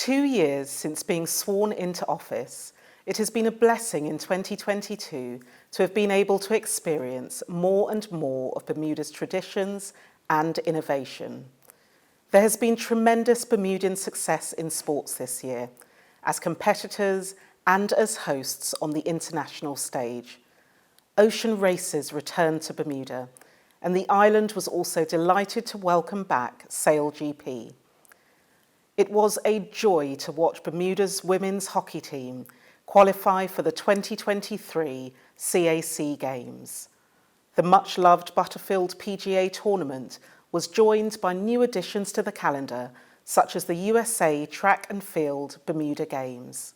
2 years since being sworn into office, it has been a blessing in 2022 to have been able to experience more and more of Bermuda's traditions and innovation. There has been tremendous Bermudian success in sports this year, as competitors and as hosts on the international stage. Ocean races returned to Bermuda, and the island was also delighted to welcome back Sail GP. It was a joy to watch Bermuda's women's hockey team qualify for the 2023 CAC Games. The much-loved Butterfield PGA tournament was joined by new additions to the calendar, such as the USA Track and Field Bermuda Games.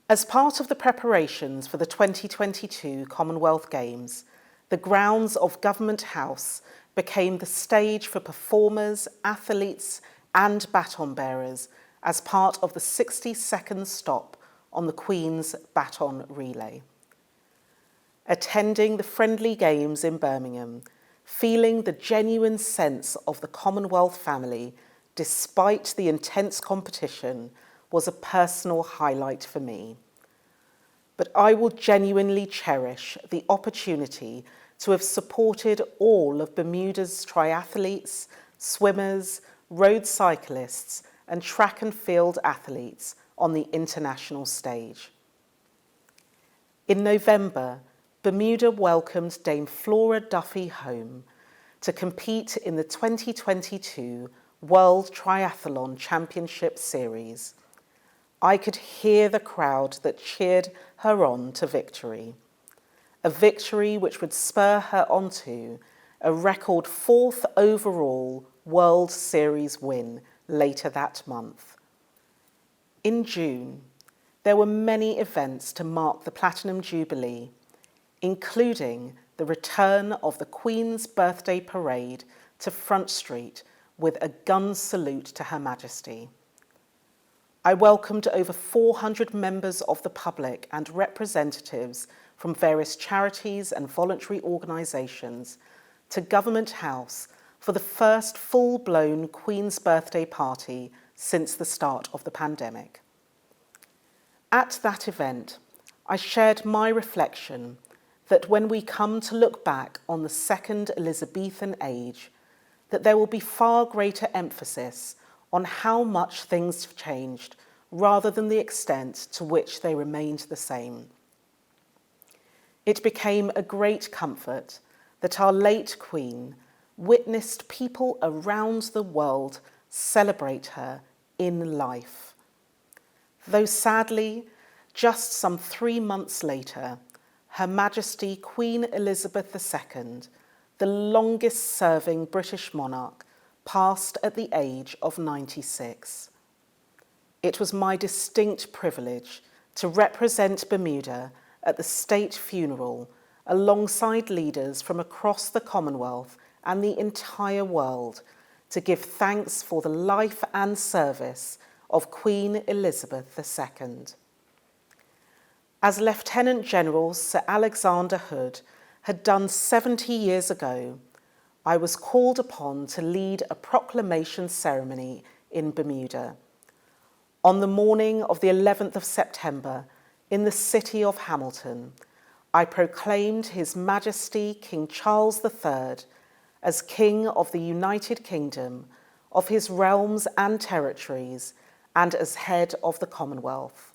As part of the preparations for the 2022 Commonwealth Games, the grounds of Government House became the stage for performers, athletes, and baton bearers as part of the 60-second stop on the Queen's Baton Relay. Attending the friendly games in Birmingham, feeling the genuine sense of the Commonwealth family despite the intense competition was a personal highlight for me. But I will genuinely cherish the opportunity to have supported all of Bermuda's triathletes, swimmers, road cyclists, and track and field athletes on the international stage. In November, Bermuda welcomed Dame Flora Duffy home to compete in the 2022 World Triathlon Championship Series. I could hear the crowd that cheered her on to victory, a victory which would spur her onto a record 4th overall World Series win later that month. In June, there were many events to mark the Platinum Jubilee, including the return of the Queen's Birthday Parade to Front Street with a gun salute to Her Majesty. I welcomed over 400 members of the public and representatives from various charities and voluntary organisations to Government House for the first full-blown Queen's Birthday party since the start of the pandemic. At that event, I shared my reflection that when we come to look back on the Second Elizabethan age, that there will be far greater emphasis on how much things have changed rather than the extent to which they remained the same. It became a great comfort that our late Queen witnessed people around the world celebrate her in life. Though sadly, just some 3 months later, Her Majesty Queen Elizabeth II, the longest-serving British monarch, passed at the age of 96. It was my distinct privilege to represent Bermuda at the state funeral alongside leaders from across the Commonwealth and the entire world to give thanks for the life and service of Queen Elizabeth II. As Lieutenant General Sir Alexander Hood had done 70 years ago, I was called upon to lead a proclamation ceremony in Bermuda. On the morning of the 11th of September, in the city of Hamilton, I proclaimed His Majesty King Charles III as King of the United Kingdom, of his realms and territories, and as head of the Commonwealth.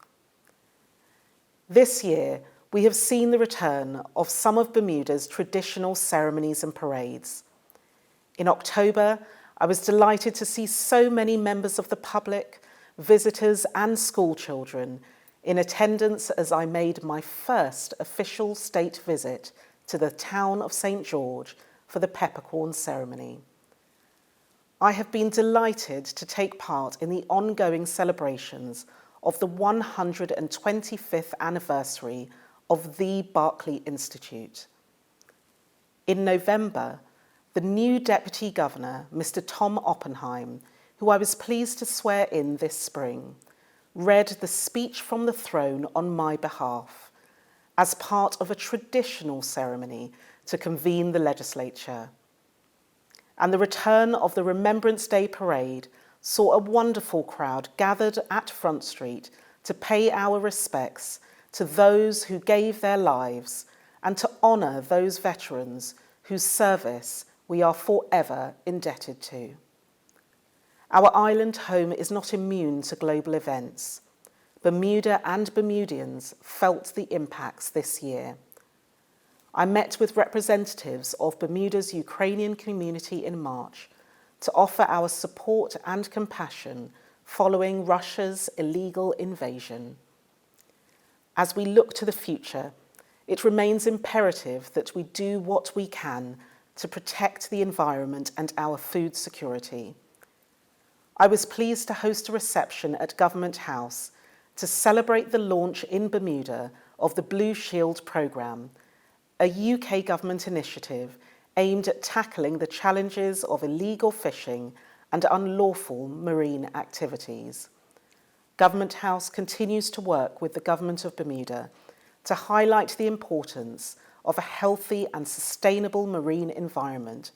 This year, we have seen the return of some of Bermuda's traditional ceremonies and parades. In October, I was delighted to see so many members of the public, visitors and school children in attendance as I made my first official state visit to the town of St. George for the peppercorn ceremony. I have been delighted to take part in the ongoing celebrations of the 125th anniversary of the Berkeley Institute. In November, the new Deputy Governor, Mr. Tom Oppenheim, who I was pleased to swear in this spring, read the speech from the throne on my behalf as part of a traditional ceremony to convene the legislature. And the return of the Remembrance Day Parade saw a wonderful crowd gathered at Front Street to pay our respects to those who gave their lives and to honour those veterans whose service we are forever indebted to. Our island home is not immune to global events. Bermuda and Bermudians felt the impacts this year. I met with representatives of Bermuda's Ukrainian community in March to offer our support and compassion following Russia's illegal invasion. As we look to the future, it remains imperative that we do what we can to protect the environment and our food security. I was pleased to host a reception at Government House to celebrate the launch in Bermuda of the Blue Shield programme, a UK government initiative aimed at tackling the challenges of illegal fishing and unlawful marine activities. Government House continues to work with the Government of Bermuda to highlight the importance of a healthy and sustainable marine environment,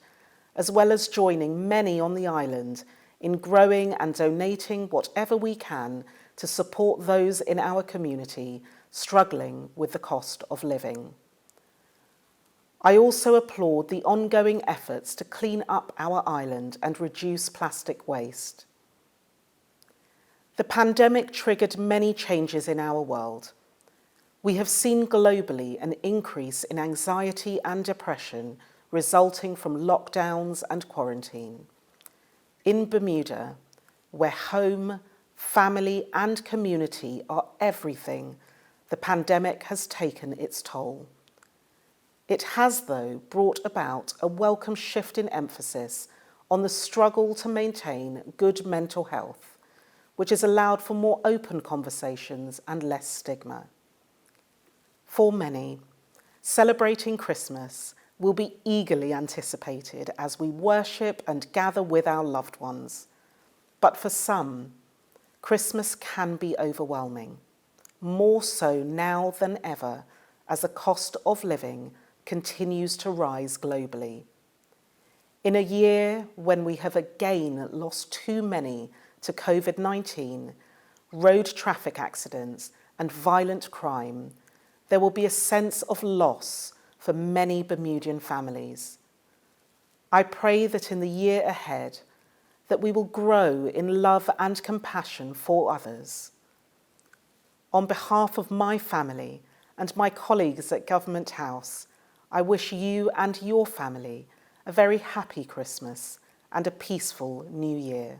as well as joining many on the island in growing and donating whatever we can to support those in our community struggling with the cost of living. I also applaud the ongoing efforts to clean up our island and reduce plastic waste. The pandemic triggered many changes in our world. We have seen globally an increase in anxiety and depression resulting from lockdowns and quarantine. In Bermuda, where home, family, and community are everything, the pandemic has taken its toll. It has, though, brought about a welcome shift in emphasis on the struggle to maintain good mental health, which has allowed for more open conversations and less stigma. For many, celebrating Christmas will be eagerly anticipated as we worship and gather with our loved ones. But for some, Christmas can be overwhelming, more so now than ever as the cost of living continues to rise globally. In a year when we have again lost too many to COVID-19, road traffic accidents, and violent crime, there will be a sense of loss for many Bermudian families. I pray that in the year ahead, that we will grow in love and compassion for others. On behalf of my family and my colleagues at Government House, I wish you and your family a very happy Christmas and a peaceful New Year.